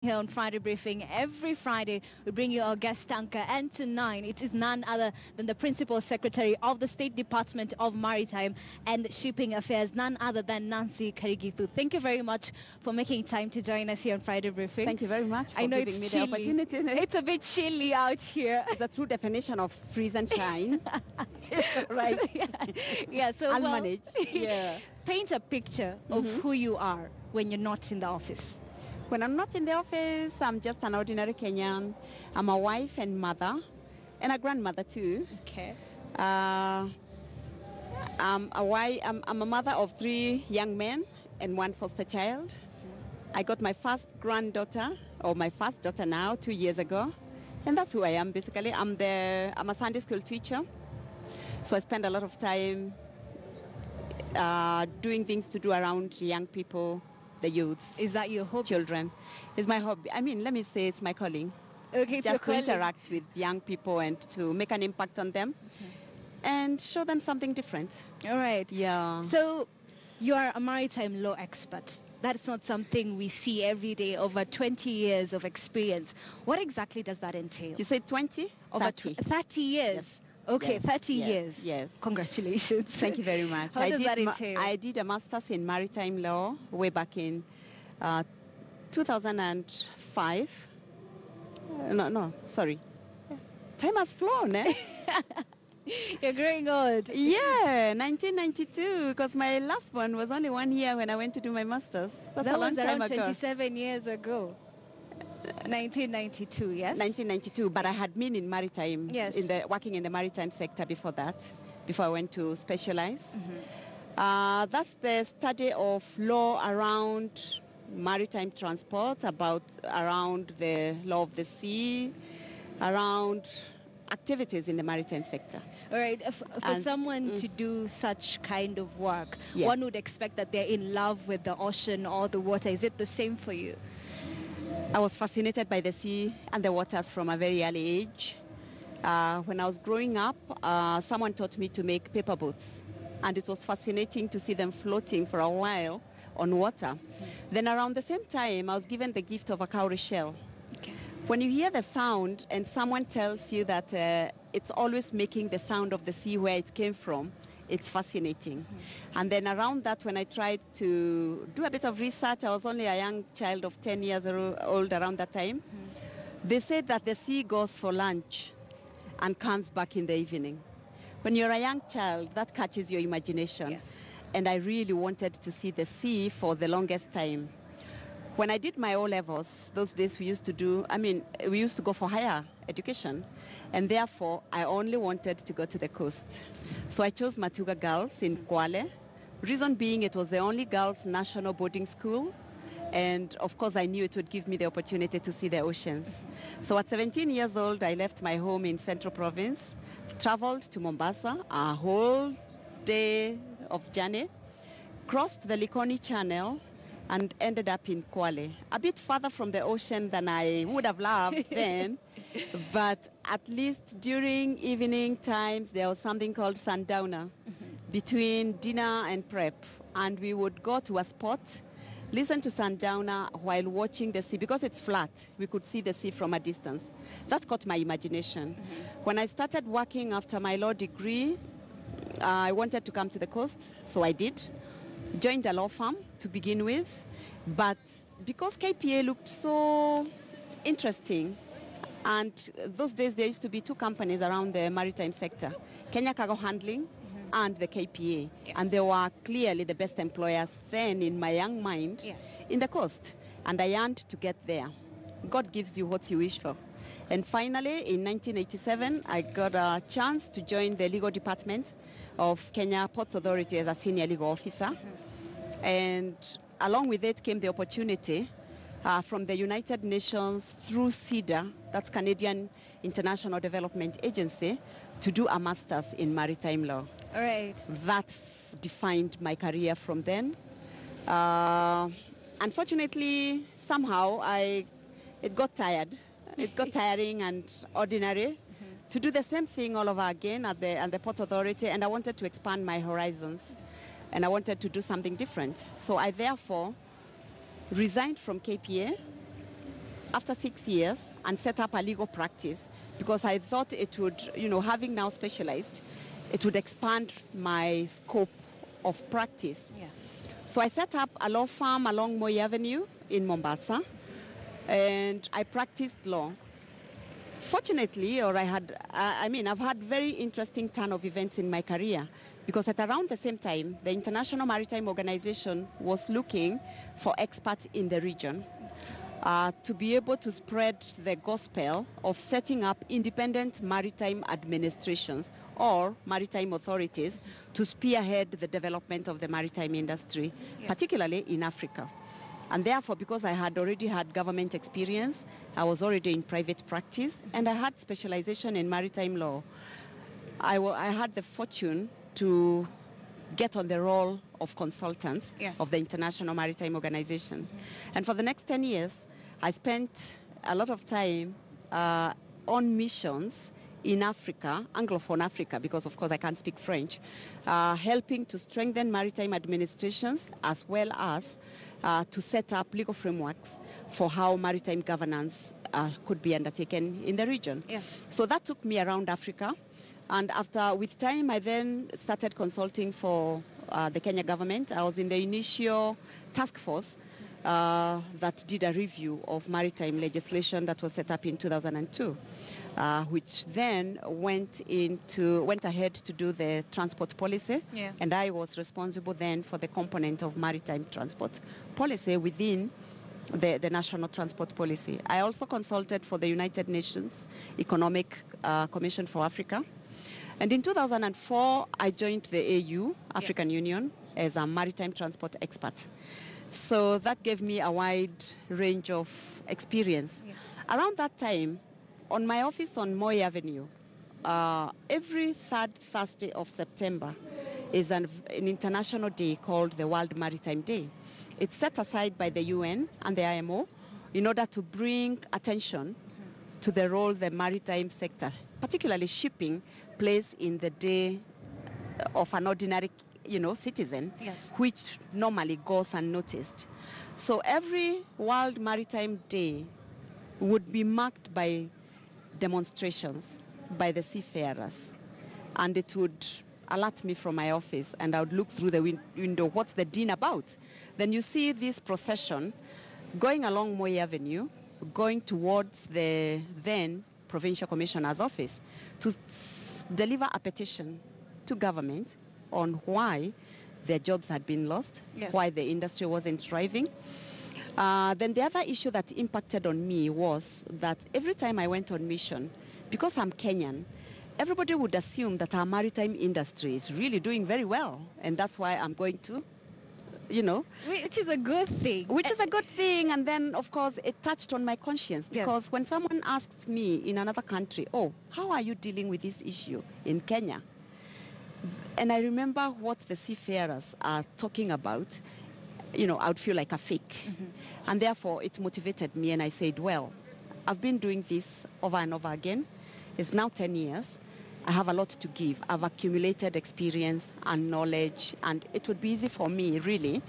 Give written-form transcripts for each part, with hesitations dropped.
Here on Friday Briefing. Every Friday, we bring you our guest anchor, and tonight it is none other than the Principal Secretary of the State Department of Maritime and Shipping Affairs, none other than Nancy Karigithu. Thank you very much for making time to join us here on Friday Briefing. Thank you very much for I know giving it's me chilly. the opportunity. It's a bit chilly out here. It's a true definition of freeze and shine. Right. Yeah, so I'll well, manage. Yeah. paint a picture of who you are when you're not in the office. When I'm not in the office, I'm just an ordinary Kenyan. I'm a wife and mother, and a grandmother too. Okay. I'm a mother of 3 young men and 1 foster child. I got my first granddaughter, or my first daughter now, 2 years ago. And that's who I am basically. I'm a Sunday school teacher. So I spend a lot of time doing things to do around young people, the youth. Is that your hobby? Children. It's my hobby. I mean, let me say it's my calling. Okay, Just to interact with young people and to make an impact on them and show them something different. All right. Yeah. So you are a maritime law expert. That's not something we see every day. Over 20 years of experience. What exactly does that entail? You said 20? Over 30. 30 years. Yes. Okay, Yes, 30 yes, years. yes. Congratulations. Thank you very much. How does that entail? I did a master's in maritime law way back in 2005. Sorry. Time has flown, eh? You're growing old. Yeah, 1992, because my last one was only 1 year when I went to do my master's. That's That a long was time around ago. 27 years ago. 1992, yes? 1992, but I had been in maritime, Yes. working in the maritime sector before that, before I went to specialize. That's the study of law around maritime transport, around the law of the sea, around activities in the maritime sector. All right, for someone to do such kind of work, Yeah. one would expect that they're in love with the ocean or the water. Is it the same for you? I was fascinated by the sea and the waters from a very early age. When I was growing up, someone taught me to make paper boats, and it was fascinating to see them floating for a while on water. Then around the same time, I was given the gift of a cowrie shell. Okay. When you hear the sound and someone tells you that it's always making the sound of the sea where it came from, it's fascinating. And then around that, when I tried to do a bit of research, I was only a young child of 10 years old around that time. They said that the sea goes for lunch and comes back in the evening. When you're a young child, that catches your imagination. Yes. And I really wanted to see the sea for the longest time. When I did my O-levels, those days we used to go for higher education, and therefore I only wanted to go to the coast. So I chose Matuga Girls in Kwale. Reason being, it was the only girls' national boarding school, and of course I knew it would give me the opportunity to see the oceans. So at 17 years old, I left my home in Central Province, traveled to Mombasa, a whole day of journey, crossed the Likoni Channel, and ended up in Kwale, a bit further from the ocean than I would have loved then, but at least during evening times there was something called sundowner between dinner and prep, and we would go to a spot, listen to sundowner while watching the sea. Because it's flat, we could see the sea from a distance. That caught my imagination. When I started working after my law degree, I wanted to come to the coast, so I did. Joined a law firm to begin with, but because KPA looked so interesting, and those days there used to be 2 companies around the maritime sector, Kenya Cargo Handling and the KPA, Yes. and they were clearly the best employers then in my young mind in the coast, and I yearned to get there. God gives you what you wish for. And finally, in 1987, I got a chance to join the legal department of Kenya Ports Authority as a senior legal officer. And along with it came the opportunity from the United Nations through CIDA, that's Canadian International Development Agency, to do a master's in maritime law. All right. That defined my career from then. Unfortunately, somehow it got tired. It got tiring and ordinary to do the same thing all over again at the Port Authority, and I wanted to expand my horizons, and I wanted to do something different. So I therefore resigned from KPA after 6 years and set up a legal practice because I thought it would, having now specialized, it would expand my scope of practice. Yeah. So I set up a law firm along Moi Avenue in Mombasa, and I practiced law. Fortunately, I've had very interesting turn of events in my career because at around the same time, the International Maritime Organization was looking for experts in the region to be able to spread the gospel of setting up independent maritime administrations or maritime authorities to spearhead the development of the maritime industry, particularly in Africa. And therefore, because I had already had government experience, I was already in private practice, and I had specialization in maritime law. I had the fortune to get on the role of consultants of the International Maritime Organization. And for the next 10 years, I spent a lot of time on missions in Africa, Anglophone Africa, because of course I can't speak French, helping to strengthen maritime administrations as well as to set up legal frameworks for how maritime governance could be undertaken in the region. Yes. So that took me around Africa. And with time, I then started consulting for the Kenya government. I was in the initial task force that did a review of maritime legislation that was set up in 2002. Which then went ahead to do the transport policy. Yeah. And I was responsible then for the component of maritime transport policy within the national transport policy. I also consulted for the United Nations Economic Commission for Africa. And in 2004, I joined the AU, African Union, as a maritime transport expert. So that gave me a wide range of experience. Yeah. Around that time, on my office on Moi Avenue, every third Thursday of September is an international day called the World Maritime Day. It's set aside by the UN and the IMO in order to bring attention to the role the maritime sector, particularly shipping, plays in the day of an ordinary citizen, which normally goes unnoticed. So every World Maritime Day would be marked by demonstrations by the seafarers, and it would alert me from my office, and I would look through the window, what's the din about? Then you see this procession going along Moi Avenue, going towards the then Provincial Commissioner's office to deliver a petition to government on why their jobs had been lost, why the industry wasn't thriving. Then the other issue that impacted on me was that every time I went on mission, because I'm Kenyan, everybody would assume that our maritime industry is really doing very well. And that's why I'm going to, Which is a good thing. Which is a good thing. And then, of course, it touched on my conscience. Because when someone asks me in another country, oh, how are you dealing with this issue in Kenya? And I remember what the seafarers are talking about. I would feel like a fake. And therefore, it motivated me, and I said, well, I've been doing this over and over again. It's now 10 years. I have a lot to give. I've accumulated experience and knowledge, and it would be easy for me, really,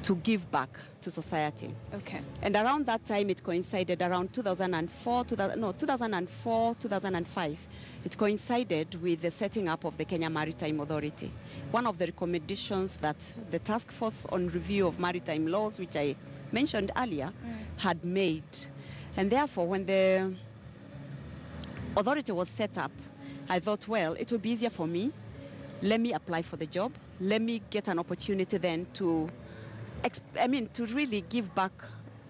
to give back to society. Okay. And around that time, it coincided around 2005. It coincided with the setting up of the Kenya Maritime Authority. One of the recommendations that the Task Force on Review of Maritime Laws, which I mentioned earlier, had made. And therefore, when the authority was set up, I thought, well, it would be easier for me. Let me apply for the job. Let me get an opportunity then to really give back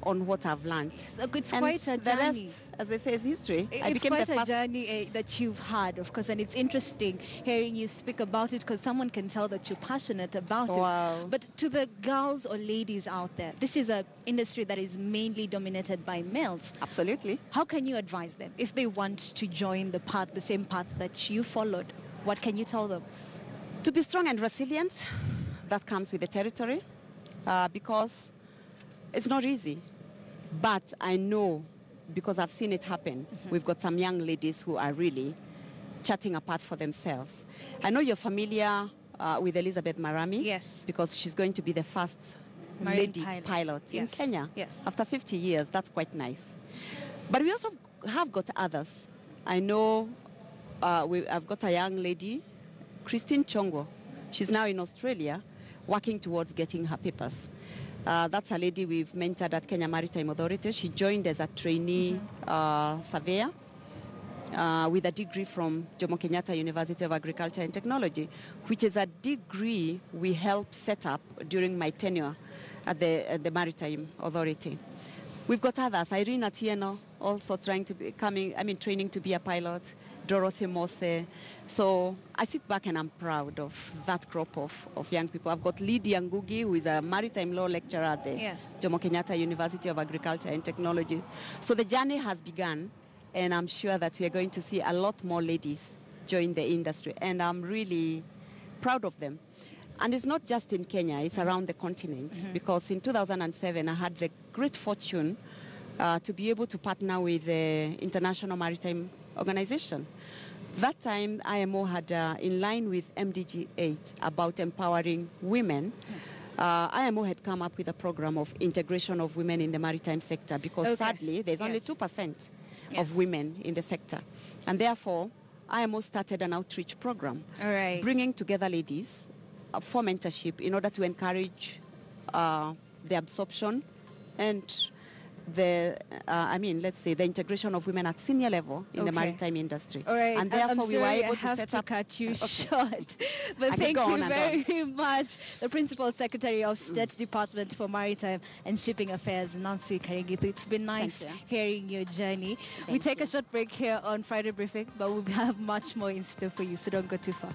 on what I've learned. So it's quite a the journey. Rest, as they say, is history. It's quite a journey that you've had, of course, and it's interesting hearing you speak about it because someone can tell that you're passionate about it. But to the girls or ladies out there, this is an industry that is mainly dominated by males. Absolutely. How can you advise them if they want to join the same path that you followed? What can you tell them? To be strong and resilient, that comes with the territory, because it's not easy. But I know, because I've seen it happen, we've got some young ladies who are really charting a path for themselves. I know you're familiar with Elizabeth Marami. Yes. Because she's going to be the first lady pilot in Kenya. Yes. After 50 years, that's quite nice. But we also have got others. I know I've got a young lady, Christine Chongo. She's now in Australia working towards getting her papers. That's a lady we've mentored at Kenya Maritime Authority. She joined as a trainee surveyor with a degree from Jomo Kenyatta University of Agriculture and Technology, which is a degree we helped set up during my tenure at the Maritime Authority. We've got others. Irene Atieno also training to be a pilot. Dorothy Mose. So I sit back and I'm proud of that crop of young people. I've got Lydia Ngugi, who is a maritime law lecturer at the Jomo Kenyatta University of Agriculture and Technology. So the journey has begun, and I'm sure that we are going to see a lot more ladies join the industry, and I'm really proud of them. And it's not just in Kenya, it's around the continent, because in 2007 I had the great fortune to be able to partner with the International Maritime Organization. That time, IMO had, in line with MDG 8, about empowering women. IMO had come up with a program of integration of women in the maritime sector, because sadly, there's only 2% of women in the sector. And therefore, IMO started an outreach program, bringing together ladies for mentorship in order to encourage the absorption and let's say the integration of women at senior level in the maritime industry. And therefore we were able to set up... cut you short. But thank you very much, the Principal Secretary of State Department for Maritime and Shipping Affairs, Nancy Karigithu. It's been nice hearing your journey. We take a short break here on Friday Briefing, but we'll have much more in store for you, so don't go too far.